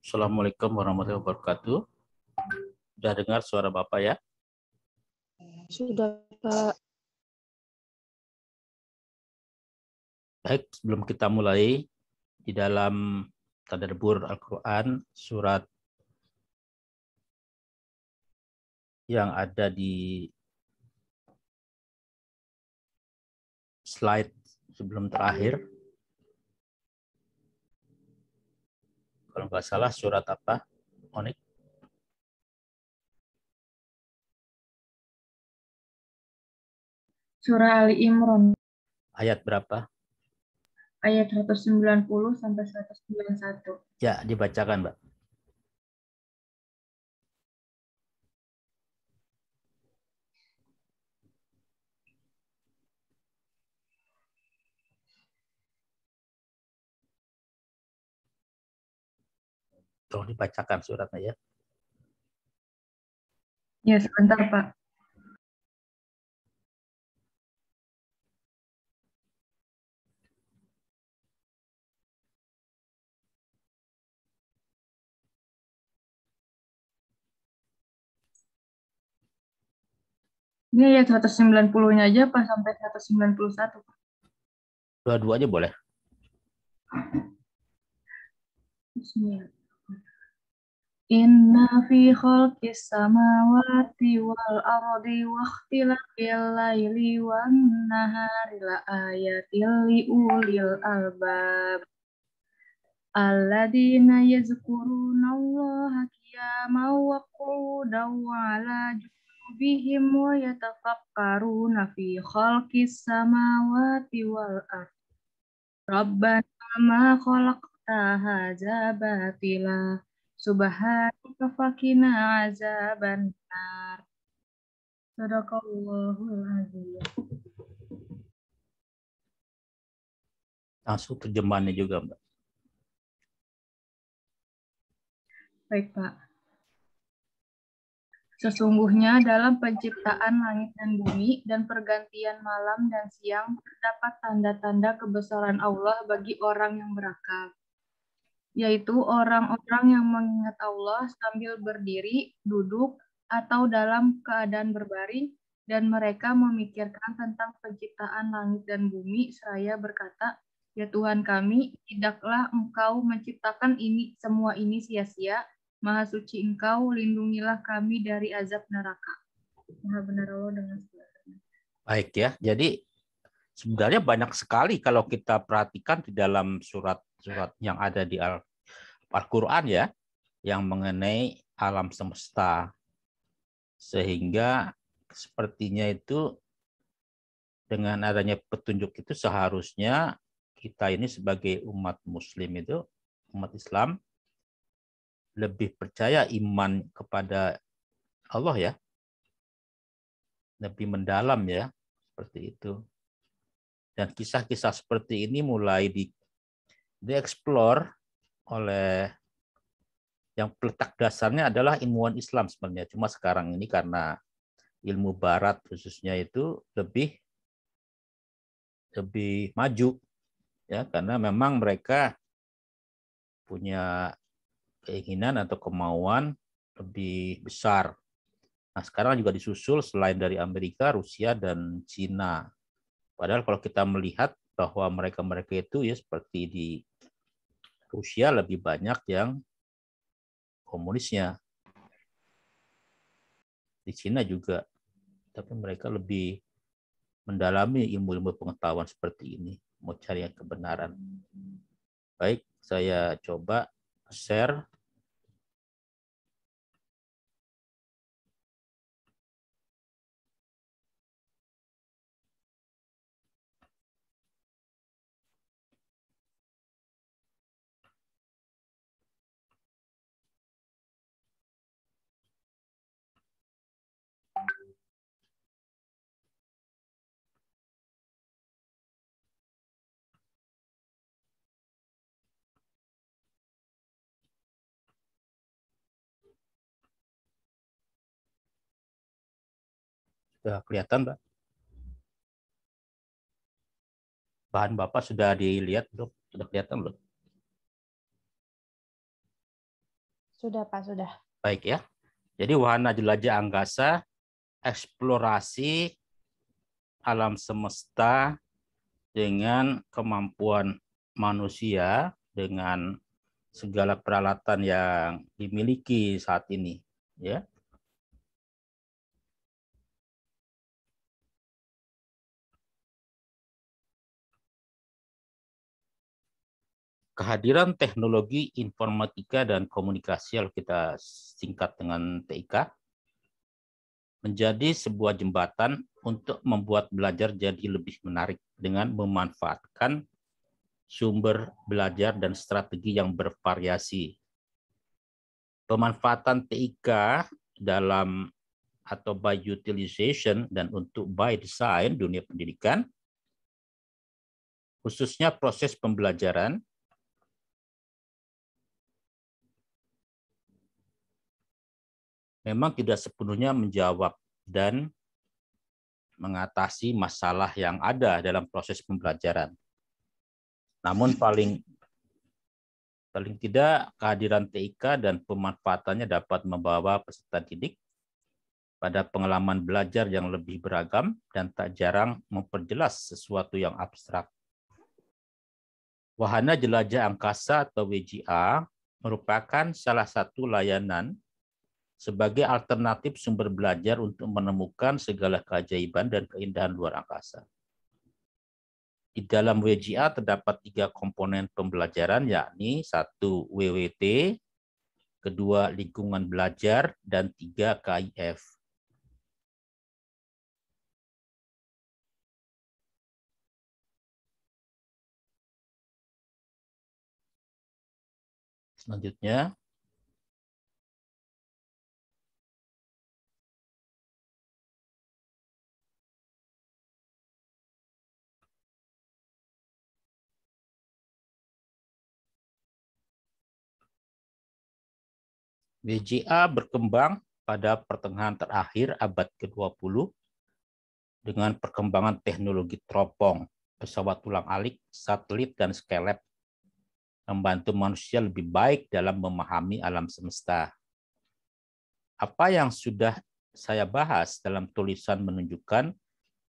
Assalamualaikum warahmatullahi wabarakatuh. Sudah dengar suara Bapak ya? Sudah, Pak. Baik, sebelum kita mulai, di dalam Tadabbur Al-Quran, surat yang ada di slide sebelum terakhir, kalau nggak salah surat apa, Onik? Surah Ali Imran, Ayat berapa? ayat 190 sampai 191. Ya, dibacakan, Mbak. Tolong dibacakan suratnya ya. Ya, sebentar, Pak. Ini ayat 190-nya aja, Pak, sampai 191, Pak. Dua-duanya boleh. Bismillah. Inna fi khalqis samawati wal ardi wa ikhtilafil laili wan nahari la ayatil li ulil albab. Alladzina yazkuruna Allaha qiyaman wa qu'udan wa 'ala junubihim wa yatafakkaruna fi khalqis samawati wal ardh. Rabbana ma khalaqta hadza batila subhanaka faqina azaban nar. Shadaqallahul azim. Langsung terjemahannya juga, Mbak. Baik, Pak. Sesungguhnya dalam penciptaan langit dan bumi dan pergantian malam dan siang terdapat tanda-tanda kebesaran Allah bagi orang yang berakal, yaitu orang-orang yang mengingat Allah sambil berdiri, duduk, atau dalam keadaan berbaring, dan mereka memikirkan tentang penciptaan langit dan bumi seraya berkata, "Ya Tuhan kami, tidaklah Engkau menciptakan semua ini sia-sia. Maha suci Engkau, lindungilah kami dari azab neraka." Maha benar Allah dengan segala. Baik ya, jadi sebenarnya banyak sekali kalau kita perhatikan di dalam surat-surat yang ada di Al-Quran ya, yang mengenai alam semesta. Sehingga sepertinya itu dengan adanya petunjuk itu seharusnya kita ini sebagai umat muslim itu, umat Islam, lebih percaya iman kepada Allah ya, lebih mendalam ya, seperti itu. Dan kisah-kisah seperti ini mulai dieksplor oleh yang peletak dasarnya adalah ilmuwan Islam sebenarnya. Cuma sekarang ini karena ilmu barat khususnya itu lebih maju ya, karena memang mereka punya keinginan atau kemauan lebih besar. Nah, sekarang juga disusul selain dari Amerika, Rusia, dan Cina. Padahal kalau kita melihat bahwa mereka-mereka itu ya seperti di Rusia lebih banyak yang komunisnya. Di Cina juga. Tapi mereka lebih mendalami ilmu-ilmu pengetahuan seperti ini. Mau cari yang kebenaran. Baik, saya coba share. Sudah kelihatan, Mbak? Bahan Bapak sudah dilihat belum? Sudah kelihatan belum? Sudah, Pak, sudah. Baik ya. Jadi wahana jelajah angkasa, eksplorasi alam semesta dengan kemampuan manusia dengan segala peralatan yang dimiliki saat ini, ya. Kehadiran teknologi informatika dan komunikasi, yang kita singkat dengan TIK, menjadi sebuah jembatan untuk membuat belajar jadi lebih menarik dengan memanfaatkan sumber belajar dan strategi yang bervariasi. Pemanfaatan TIK dalam atau by utilization dan untuk by design dunia pendidikan, khususnya proses pembelajaran, memang tidak sepenuhnya menjawab dan mengatasi masalah yang ada dalam proses pembelajaran. Namun paling tidak kehadiran TIK dan pemanfaatannya dapat membawa peserta didik pada pengalaman belajar yang lebih beragam dan tak jarang memperjelas sesuatu yang abstrak. Wahana Jelajah Angkasa atau WJA merupakan salah satu layanan sebagai alternatif sumber belajar untuk menemukan segala keajaiban dan keindahan luar angkasa. Di dalam WJA terdapat 3 komponen pembelajaran, yakni 1. WWT, 2. Lingkungan belajar, dan 3. KIF. Selanjutnya, WJA berkembang pada pertengahan terakhir abad ke-20 dengan perkembangan teknologi teropong, pesawat ulang-alik, satelit, dan skylab membantu manusia lebih baik dalam memahami alam semesta. Apa yang sudah saya bahas dalam tulisan menunjukkan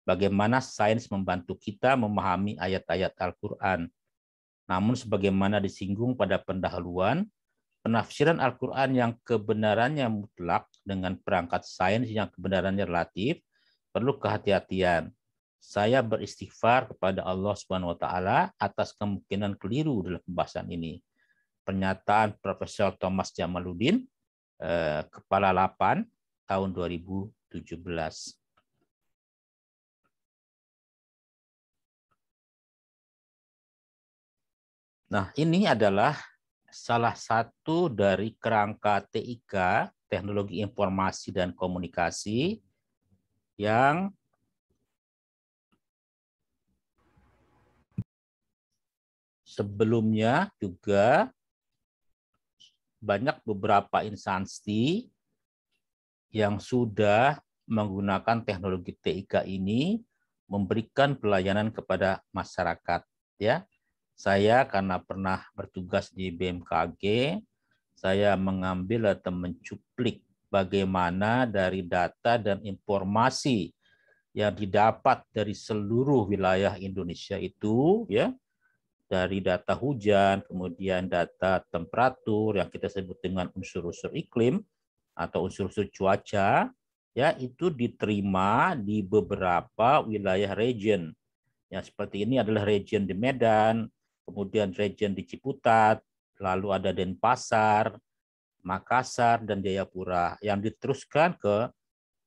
bagaimana sains membantu kita memahami ayat-ayat Al-Quran. Namun sebagaimana disinggung pada pendahuluan, penafsiran Al-Quran yang kebenarannya mutlak dengan perangkat sains yang kebenarannya relatif perlu kehati-hatian. Saya beristighfar kepada Allah Subhanahu wa taala atas kemungkinan keliru dalam pembahasan ini. Pernyataan Profesor Thomas Jamaluddin, Kepala 8 tahun 2017. Nah, ini adalah salah satu dari kerangka TIK, Teknologi Informasi dan Komunikasi, yang sebelumnya juga banyak beberapa instansi yang sudah menggunakan teknologi TIK ini memberikan pelayanan kepada masyarakat, ya. Saya karena pernah bertugas di BMKG, saya mengambil atau mencuplik bagaimana dari data dan informasi yang didapat dari seluruh wilayah Indonesia itu, ya, dari data hujan, kemudian data temperatur yang kita sebut dengan unsur-unsur iklim atau unsur-unsur cuaca, ya, itu diterima di beberapa wilayah region. Yang seperti ini adalah region di Medan, kemudian region di Ciputat, lalu ada Denpasar, Makassar, dan Jayapura yang diteruskan ke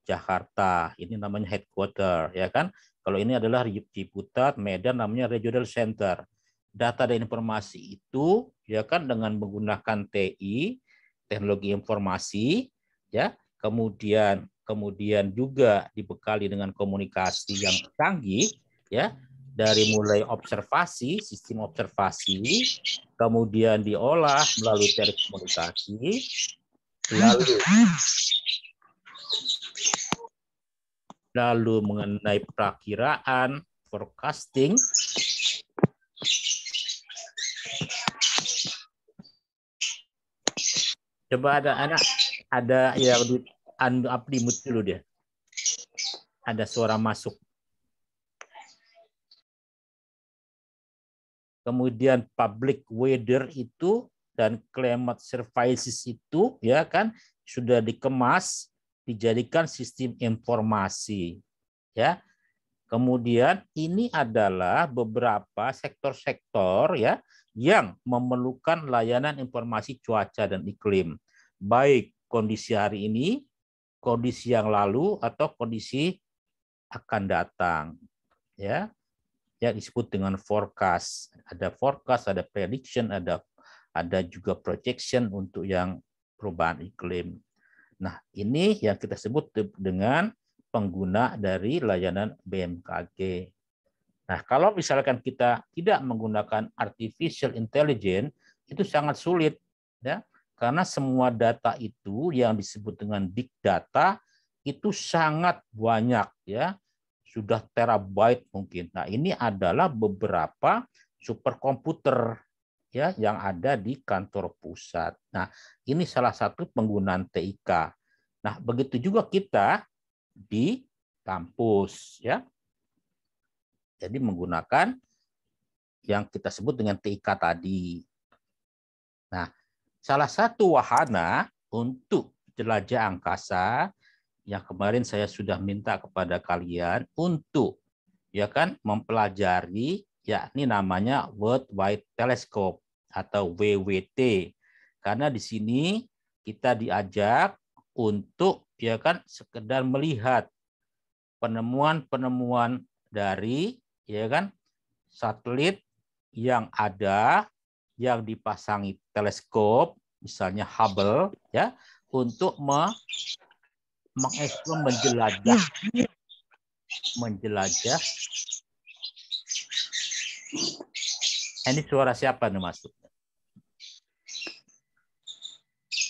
Jakarta. Ini namanya headquarter, ya kan? Kalau ini adalah Ciputat, Medan, namanya regional center. Data dan informasi itu, ya kan, dengan menggunakan TI, teknologi informasi, ya, kemudian juga dibekali dengan komunikasi yang canggih, ya, dari mulai observasi, sistem observasi, kemudian diolah melalui telekomunikasi, lalu mengenai perakiraan, forecasting, Coba ada anak, ada ya di mute dulu dia. Ada suara masuk. Kemudian public weather itu dan climate services itu ya kan sudah dikemas, dijadikan sistem informasi ya. Kemudian ini adalah beberapa sektor-sektor ya yang memerlukan layanan informasi cuaca dan iklim, baik kondisi hari ini, kondisi yang lalu atau kondisi akan datang ya. Yang disebut dengan forecast. Ada forecast, ada prediction, ada juga projection untuk yang perubahan iklim. Nah, ini yang kita sebut dengan pengguna dari layanan BMKG. Nah, kalau misalkan kita tidak menggunakan artificial intelligence, itu sangat sulit, ya, karena semua data itu yang disebut dengan big data itu sangat banyak, ya, sudah terabyte mungkin. Nah, ini adalah beberapa superkomputer ya yang ada di kantor pusat. Nah, ini salah satu penggunaan TIK. Nah, begitu juga kita di kampus ya. Jadi menggunakan yang kita sebut dengan TIK tadi. Nah, salah satu wahana untuk jelajah angkasa yang kemarin saya sudah minta kepada kalian untuk ya kan mempelajari yakni namanya World Wide Telescope atau WWT. Karena di sini kita diajak untuk ya kan sekedar melihat penemuan-penemuan dari ya kan satelit yang ada yang dipasangi teleskop misalnya Hubble ya untuk mengeksplor menjelajah. Ini suara siapa nih masuk?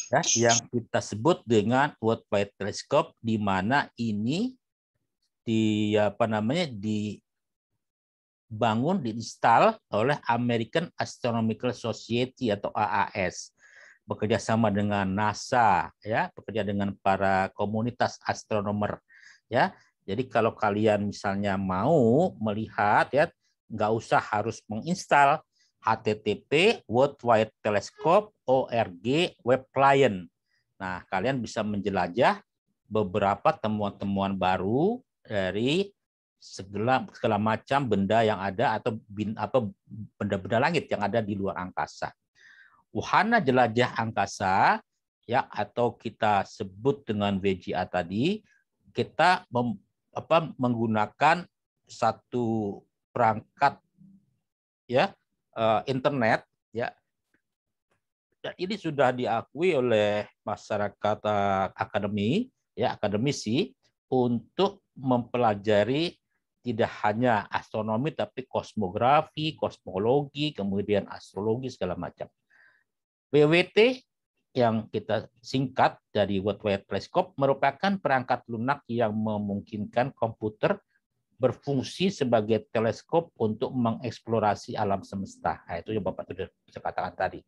Ya, yang kita sebut dengan World Wide Telescope, di mana ini dibangun, diinstal oleh American Astronomical Society atau AAS, bekerja sama dengan NASA, ya, bekerja dengan para komunitas astronomer, ya. Jadi kalau kalian misalnya mau melihat, ya, nggak usah harus menginstal HTTP World Wide Telescope org web client. Nah, kalian bisa menjelajah beberapa temuan-temuan baru dari segala macam benda yang ada atau benda-benda langit yang ada di luar angkasa. Wahana jelajah angkasa ya atau kita sebut dengan WGA tadi, kita menggunakan satu perangkat ya internet ya. Dan ini sudah diakui oleh masyarakat akademisi untuk mempelajari tidak hanya astronomi tapi kosmografi, kosmologi, kemudian astrologi segala macam. WWT yang kita singkat dari World Wide Telescope merupakan perangkat lunak yang memungkinkan komputer berfungsi sebagai teleskop untuk mengeksplorasi alam semesta. Nah, itu yang Bapak sudah katakan tadi.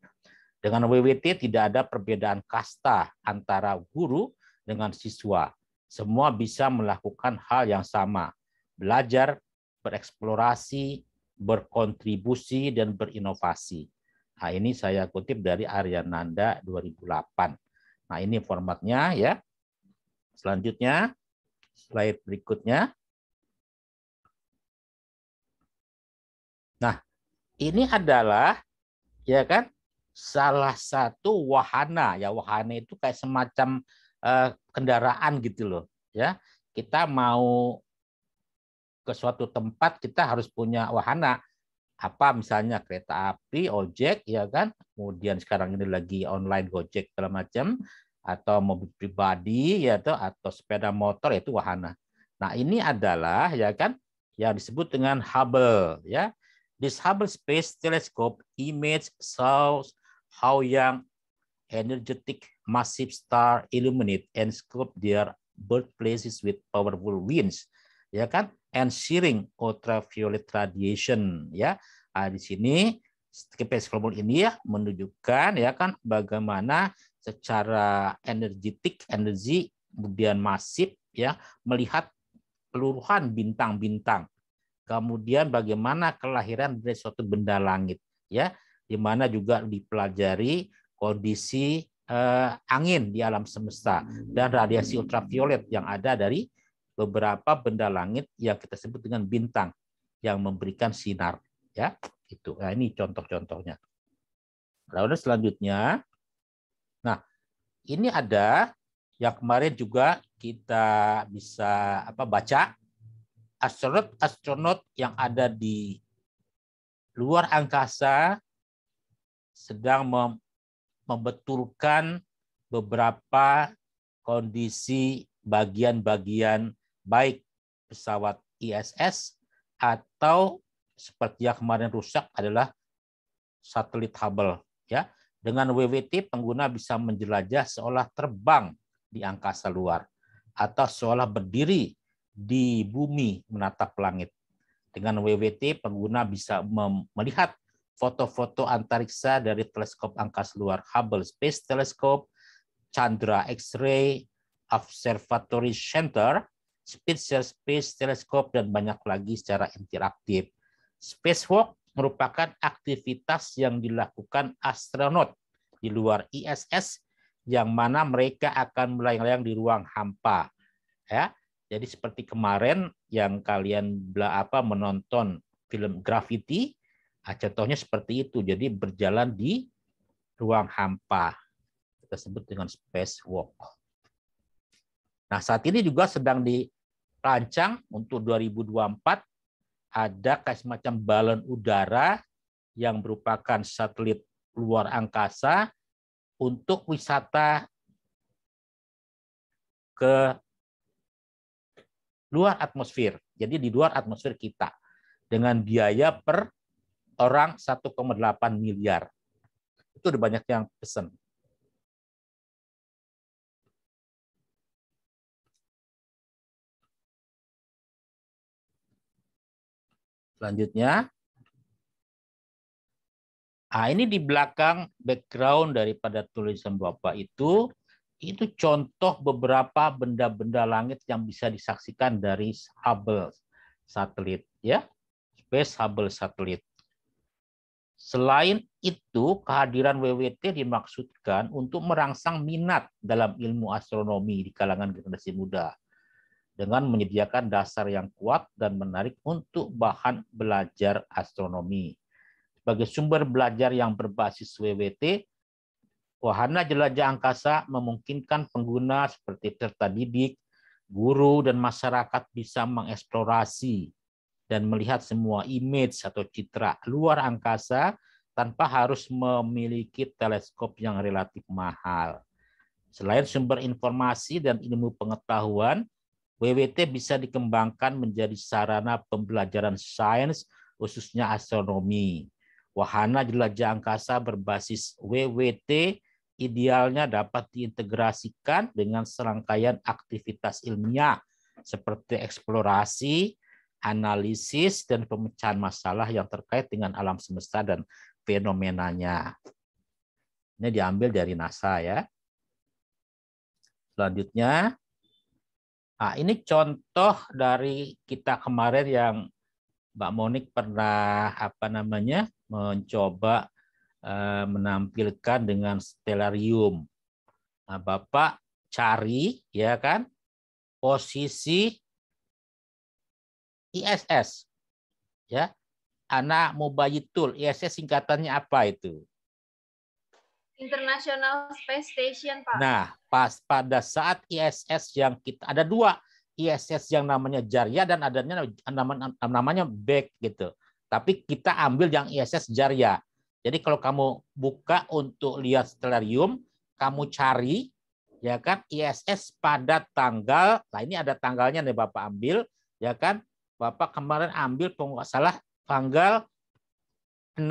Dengan WWT tidak ada perbedaan kasta antara guru dengan siswa. Semua bisa melakukan hal yang sama. Belajar, bereksplorasi, berkontribusi, dan berinovasi. Nah, ini saya kutip dari Aryananda 2008. Nah, ini formatnya ya. Selanjutnya, slide berikutnya. Nah, ini adalah ya kan salah satu wahana ya. Wahana itu kayak semacam kendaraan gitu loh ya. Kita mau ke suatu tempat kita harus punya wahana. Apa misalnya kereta api, ojek ya kan. Kemudian sekarang ini lagi online Gojek segala macam atau mobil pribadi ya atau sepeda motor itu wahana. Nah, ini adalah ya kan yang disebut dengan Hubble ya. This Hubble Space Telescope image shows how young, energetic, massive star illuminate and scope their birthplaces with powerful winds, ya kan, and shearing ultraviolet radiation, ya. Nah, di sini Space Global ini ya menunjukkan ya kan bagaimana secara energi kemudian masif ya melihat keseluruhan bintang-bintang. Kemudian bagaimana kelahiran dari suatu benda langit ya, di mana juga dipelajari kondisi angin di alam semesta dan radiasi ultraviolet yang ada dari beberapa benda langit yang kita sebut dengan bintang yang memberikan sinar ya. Itu. Nah, ini contoh-contohnya. Lalu selanjutnya, nah ini ada yang kemarin juga kita bisa baca, astronot yang ada di luar angkasa sedang membetulkan beberapa kondisi bagian-bagian baik pesawat ISS atau seperti yang kemarin rusak adalah satelit Hubble ya. Dengan WWT pengguna bisa menjelajah seolah terbang di angkasa luar atau seolah berdiri di bumi menatap langit. Dengan WWT pengguna bisa melihat foto-foto antariksa dari teleskop angkasa luar Hubble Space Telescope, Chandra X-ray Observatory Center, Spitzer Space Telescope, dan banyak lagi secara interaktif. Spacewalk merupakan aktivitas yang dilakukan astronot di luar ISS yang mana mereka akan melayang-layang di ruang hampa. Ya, jadi seperti kemarin yang kalian menonton film Gravity, contohnya seperti itu. Jadi berjalan di ruang hampa. Kita sebut dengan spacewalk. Nah, saat ini juga sedang dirancang untuk 2024 ada kayak semacam balon udara yang merupakan satelit luar angkasa untuk wisata ke luar atmosfer. Jadi di luar atmosfer kita dengan biaya per orang 1,8 miliar. Itu udah banyak yang pesan. Selanjutnya, ini di belakang background daripada tulisan Bapak itu contoh beberapa benda-benda langit yang bisa disaksikan dari Hubble satelit, ya, Space Hubble satelit. Selain itu, kehadiran WWT dimaksudkan untuk merangsang minat dalam ilmu astronomi di kalangan generasi muda, dengan menyediakan dasar yang kuat dan menarik untuk bahan belajar astronomi. Sebagai sumber belajar yang berbasis WWT, wahana jelajah angkasa memungkinkan pengguna seperti peserta didik, guru, dan masyarakat bisa mengeksplorasi dan melihat semua image atau citra luar angkasa tanpa harus memiliki teleskop yang relatif mahal. Selain sumber informasi dan ilmu pengetahuan, WWT bisa dikembangkan menjadi sarana pembelajaran sains, khususnya astronomi. Wahana jelajah angkasa berbasis WWT idealnya dapat diintegrasikan dengan serangkaian aktivitas ilmiah seperti eksplorasi, analisis, dan pemecahan masalah yang terkait dengan alam semesta dan fenomenanya. Ini diambil dari NASA ya. Selanjutnya, ini contoh dari kita kemarin yang Mbak Monik pernah mencoba menampilkan dengan stellarium. Nah, Bapak cari ya kan posisi ISS ya. Anak Mubayitul, ISS singkatannya apa itu? International Space Station, Pak. Nah, pas pada saat ISS yang kita ada dua ISS yang namanya Jarya dan adanya namanya Beck gitu. Tapi kita ambil yang ISS Jarya. Jadi kalau kamu buka untuk lihat stellarium, kamu cari ya kan ISS pada tanggal, nah ini ada tanggalnya nih Bapak ambil ya kan. Bapak kemarin ambil kalau nggak salah tanggal 16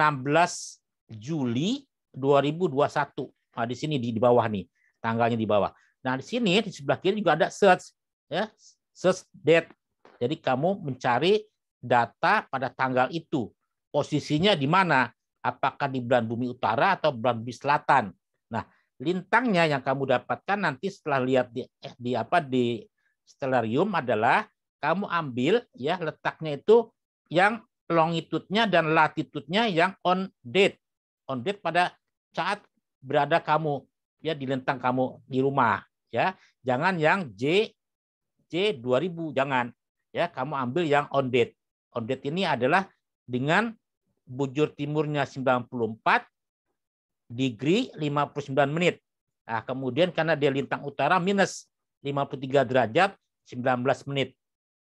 Juli 2021. Nah, di sini di bawah nih, tanggalnya di bawah. Nah, di sini di sebelah kiri juga ada search ya, search date. Jadi kamu mencari data pada tanggal itu. Posisinya di mana? apakah di belahan bumi utara atau belahan bumi selatan. Nah, lintangnya yang kamu dapatkan nanti setelah lihat di stellarium adalah kamu ambil ya letaknya itu yang longitude-nya dan latitude-nya yang on date pada saat berada kamu ya di lintang kamu di rumah ya. Jangan yang J2000, jangan. Ya, kamu ambil yang on date. On date ini adalah dengan bujur timurnya 94 degree 59 menit. Nah, kemudian karena dia lintang utara minus 53 derajat 19 menit.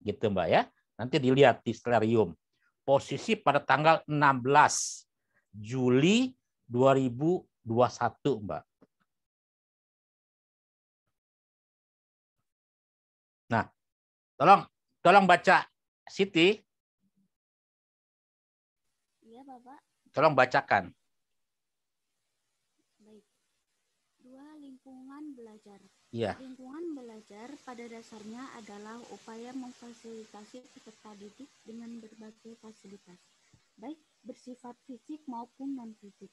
Gitu, Mbak ya. Nanti dilihat di stellarium. Posisi pada tanggal 16 Juli 2021, Mbak. Nah, tolong baca Siti. Iya, Bapak. Tolong bacakan. Baik. 2. Lingkungan belajar. Iya. Lingkungan belajar pada dasarnya adalah upaya memfasilitasi peserta didik dengan berbagai fasilitas, baik bersifat fisik maupun non-fisik.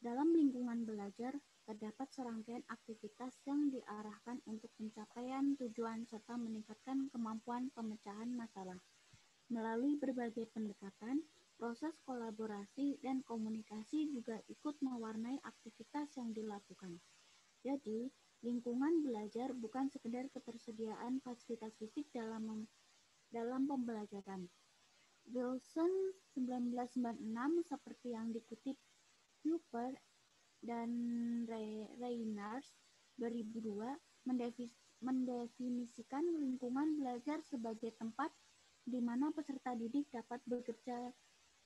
Dalam lingkungan belajar, terdapat serangkaian aktivitas yang diarahkan untuk pencapaian tujuan serta meningkatkan kemampuan pemecahan masalah. Melalui berbagai pendekatan, proses kolaborasi dan komunikasi juga ikut mewarnai aktivitas yang dilakukan. Jadi, lingkungan belajar bukan sekedar ketersediaan fasilitas fisik dalam pembelajaran. Wilson 1996 seperti yang dikutip Cooper dan Reynolds 2002 mendefinisikan lingkungan belajar sebagai tempat di mana peserta didik dapat bekerja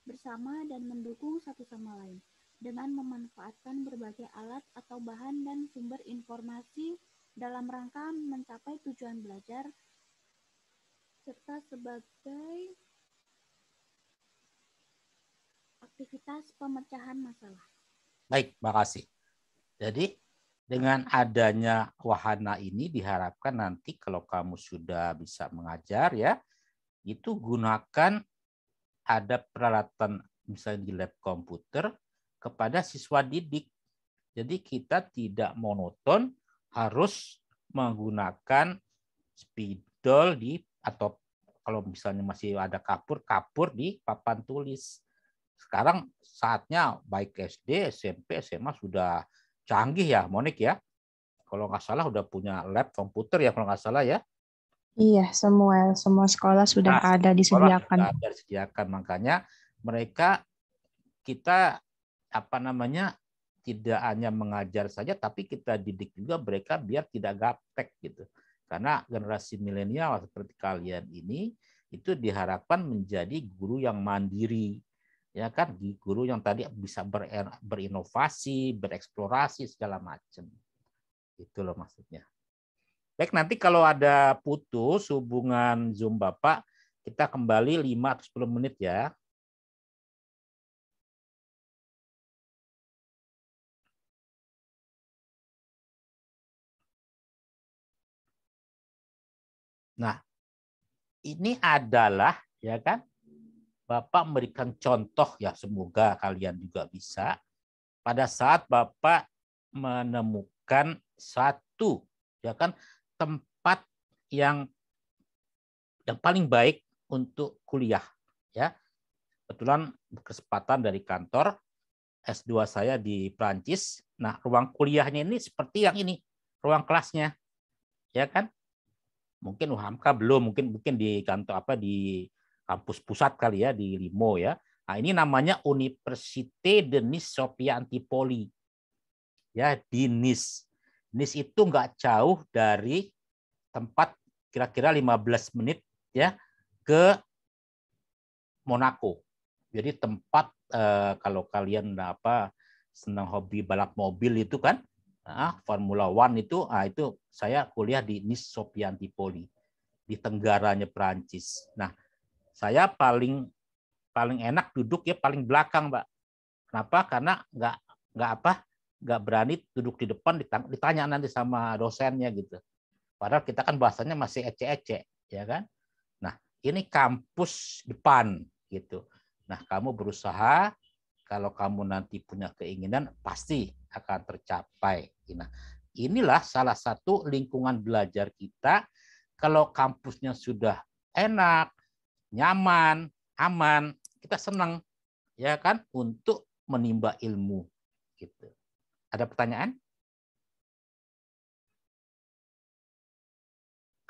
bersama dan mendukung satu sama lain dengan memanfaatkan berbagai alat atau bahan dan sumber informasi dalam rangka mencapai tujuan belajar serta sebagai aktivitas pemecahan masalah. Baik, makasih. Jadi dengan adanya wahana ini diharapkan nanti kalau kamu sudah bisa mengajar ya, itu gunakan ada peralatan misalnya di lab komputer kepada siswa didik. Jadi kita tidak monoton harus menggunakan spidol atau kalau misalnya masih ada kapur di papan tulis. Sekarang saatnya baik SD, SMP, SMA sudah canggih ya, Monik ya. Kalau nggak salah udah punya lab komputer ya, kalau nggak salah ya. Iya, semua sekolah sudah ada disediakan. Sudah ada disediakan, makanya kita tidak hanya mengajar saja, tapi kita didik juga mereka biar tidak gaptek gitu. Karena generasi milenial seperti kalian ini itu diharapkan menjadi guru yang mandiri. Ya kan, guru yang tadi bisa berinovasi, bereksplorasi segala macam. Itu loh maksudnya. Baik, nanti kalau ada putus hubungan Zoom Bapak, kita kembali 5 atau 10 menit ya. Nah, ini adalah ya kan Bapak memberikan contoh ya, semoga kalian juga bisa pada saat Bapak menemukan satu ya kan tempat yang paling baik untuk kuliah ya. Kebetulan kesempatan dari kantor S2 saya di Prancis. Nah, ruang kuliahnya ini seperti yang ini, ruang kelasnya. Ya kan? Mungkin UHAMKA belum, mungkin di kantor di kampus pusat kali ya, di Limo ya. Nah, ini namanya Université de Nice Sophia Antipoli. Ya, di Nice. Nice itu nggak jauh dari tempat kira-kira 15 menit ya ke Monaco. Jadi tempat kalau kalian senang hobi balap mobil itu kan, Formula One itu saya kuliah di Nice Sophia Antipoli di tenggaranya Perancis. Nah, saya paling enak duduk ya paling belakang, Mbak. Kenapa? Karena nggak berani duduk di depan, ditanya nanti sama dosennya gitu. Padahal kita kan bahasanya masih ece-ece, ya kan? Nah, ini kampus depan gitu. Nah, kamu berusaha Kalau kamu nanti punya keinginan, pasti akan tercapai. Nah, inilah salah satu lingkungan belajar kita. Kalau kampusnya sudah enak, nyaman, aman, kita senang, ya kan, untuk menimba ilmu. Gitu. Ada pertanyaan?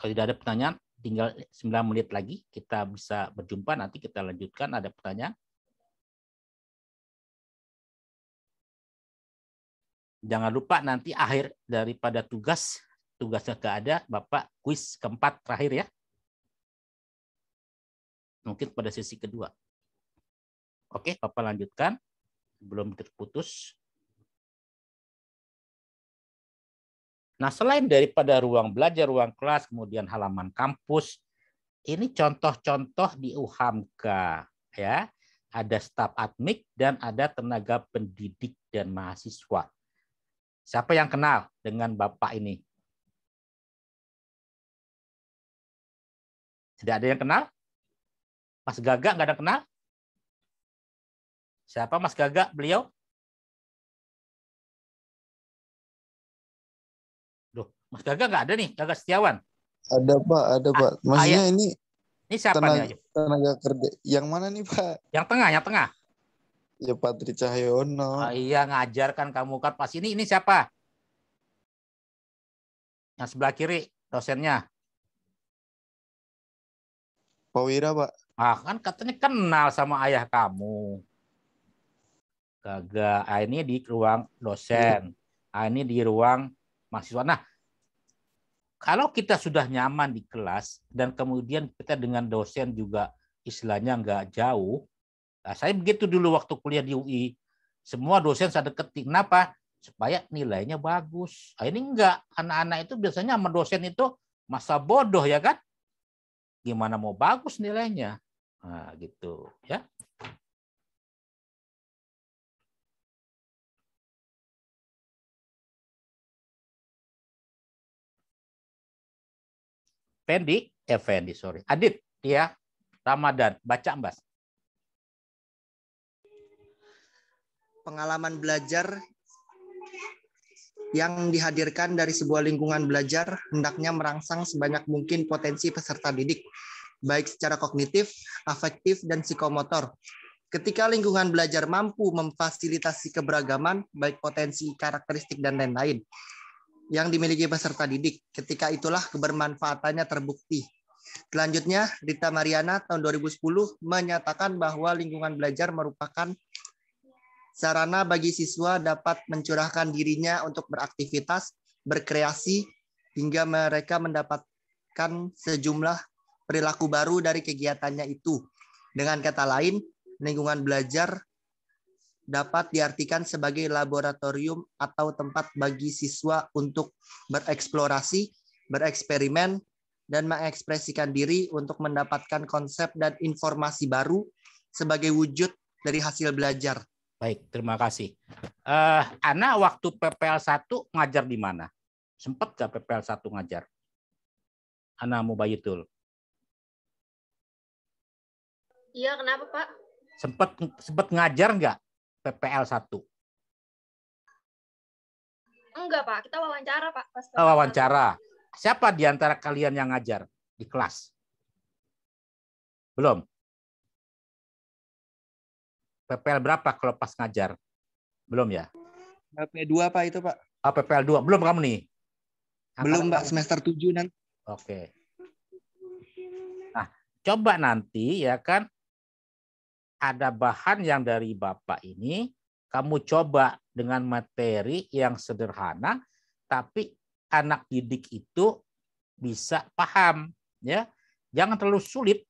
Kalau tidak ada pertanyaan, tinggal 9 menit lagi kita bisa berjumpa. Nanti kita lanjutkan. Ada pertanyaan? Jangan lupa nanti akhir daripada tugasnya nggak ada, Bapak kuis keempat terakhir ya. Mungkin pada sesi kedua. Oke, Bapak lanjutkan. Belum terputus. Nah, selain daripada ruang belajar, ruang kelas, kemudian halaman kampus, ini contoh-contoh di UHAMK. Ya. Ada staf admik dan ada tenaga pendidik dan mahasiswa. Siapa yang kenal dengan Bapak ini? Tidak ada yang kenal? Mas Gaga nggak ada kenal? Siapa Mas Gaga? Beliau? Duh, Mas Gaga nggak ada nih, Gaga Setiawan. Ada Pak. Maksudnya ini siapa nih? Tenaga kerja. Yang mana nih Pak? Yang tengah. Ya Patri Cahyono. Oh, iya, ngajarkan kamu kan pas ini siapa? Yang sebelah kiri dosennya. Pak Wira Pak. Kan katanya kenal sama ayah kamu. Kagak. Ini di ruang dosen. Ini di ruang mahasiswa. Nah, kalau kita sudah nyaman di kelas dan kemudian kita dengan dosen juga istilahnya nggak jauh. Nah, saya begitu dulu waktu kuliah di UI. Semua dosen saya deketin. Kenapa? Supaya nilainya bagus. Nah, ini enggak. Anak-anak itu biasanya sama dosen itu masa bodoh ya kan? Gimana mau bagus nilainya? Nah, gitu ya. Fendi, sorry. Adit, ya. Ramadan, baca Mbak. Pengalaman belajar yang dihadirkan dari sebuah lingkungan belajar hendaknya merangsang sebanyak mungkin potensi peserta didik, baik secara kognitif, afektif, dan psikomotor. Ketika lingkungan belajar mampu memfasilitasi keberagaman, baik potensi, karakteristik, dan lain-lain yang dimiliki peserta didik, ketika itulah kebermanfaatannya terbukti. Selanjutnya, Rita Mariana tahun 2010 menyatakan bahwa lingkungan belajar merupakan sarana bagi siswa dapat mencurahkan dirinya untuk beraktivitas, berkreasi, hingga mereka mendapatkan sejumlah perilaku baru dari kegiatannya itu. Dengan kata lain, lingkungan belajar dapat diartikan sebagai laboratorium atau tempat bagi siswa untuk bereksplorasi, bereksperimen, dan mengekspresikan diri untuk mendapatkan konsep dan informasi baru sebagai wujud dari hasil belajar. Baik, terima kasih. Ana waktu PPL 1 ngajar di mana? Sempat nggak PPL 1 ngajar? Ana Mubayitul. Iya, kenapa Pak? Sempat ngajar nggak PPL 1? Enggak Pak, kita wawancara Pak. Wawancara. Siapa di antara kalian yang ngajar di kelas? Belum? PPL berapa kalau pas ngajar? Belum ya? PP2 Pak itu Pak. PPL 2. Belum kamu nih? Belum Pak, semester 7 nanti. Oke. Nah, coba nanti ya kan ada bahan yang dari Bapak ini, kamu coba dengan materi yang sederhana, tapi anak didik itu bisa paham. Ya, jangan terlalu sulit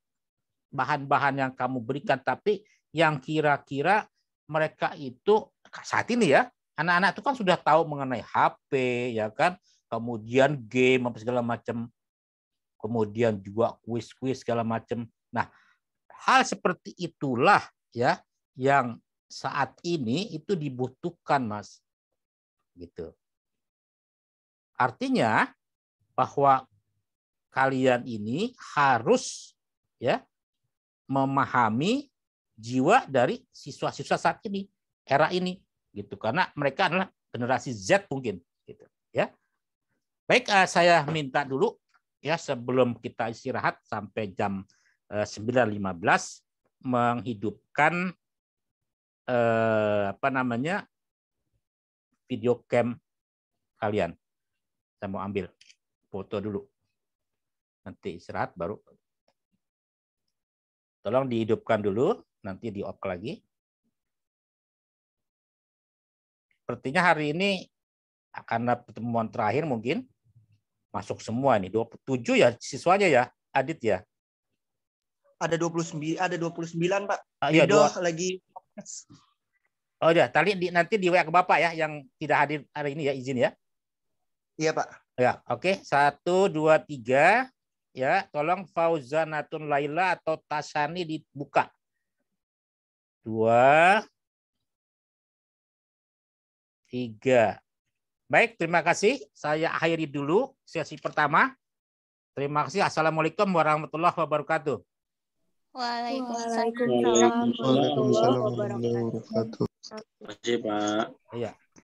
bahan-bahan yang kamu berikan, tapi yang kira-kira mereka itu saat ini ya, anak-anak itu kan sudah tahu mengenai HP, ya kan, kemudian game apa segala macam, kemudian juga kuis-kuis segala macam. Nah, hal seperti itulah ya yang saat ini itu dibutuhkan, Mas. Gitu. Artinya bahwa kalian ini harus ya memahami jiwa dari siswa-siswa saat ini. era ini gitu, karena mereka adalah generasi Z mungkin gitu ya. Baik, saya minta dulu ya sebelum kita istirahat sampai jam 9.15 menghidupkan video cam kalian. Saya mau ambil foto dulu. Nanti istirahat baru. Tolong dihidupkan dulu, nanti di-off lagi. Sepertinya hari ini karena pertemuan terakhir mungkin masuk semua nih, 27 ya siswanya ya, Adit ya. Ada 29, Pak. Iya, lagi. Oh ya, nanti di WA ke Bapak ya yang tidak hadir hari ini ya, izin ya. Iya, Pak. Ya, oke. 1, 2, 3. Ya, tolong Fauzanatun Laila atau Tasani dibuka. 2, 3. Baik, terima kasih. Saya akhiri dulu sesi pertama. Terima kasih. Assalamualaikum warahmatullahi wabarakatuh. Waalaikumsalam warahmatullahi wabarakatuh. Waalaikumsalam warahmatullahi wabarakatuh. Terima kasih, Pak. Iya.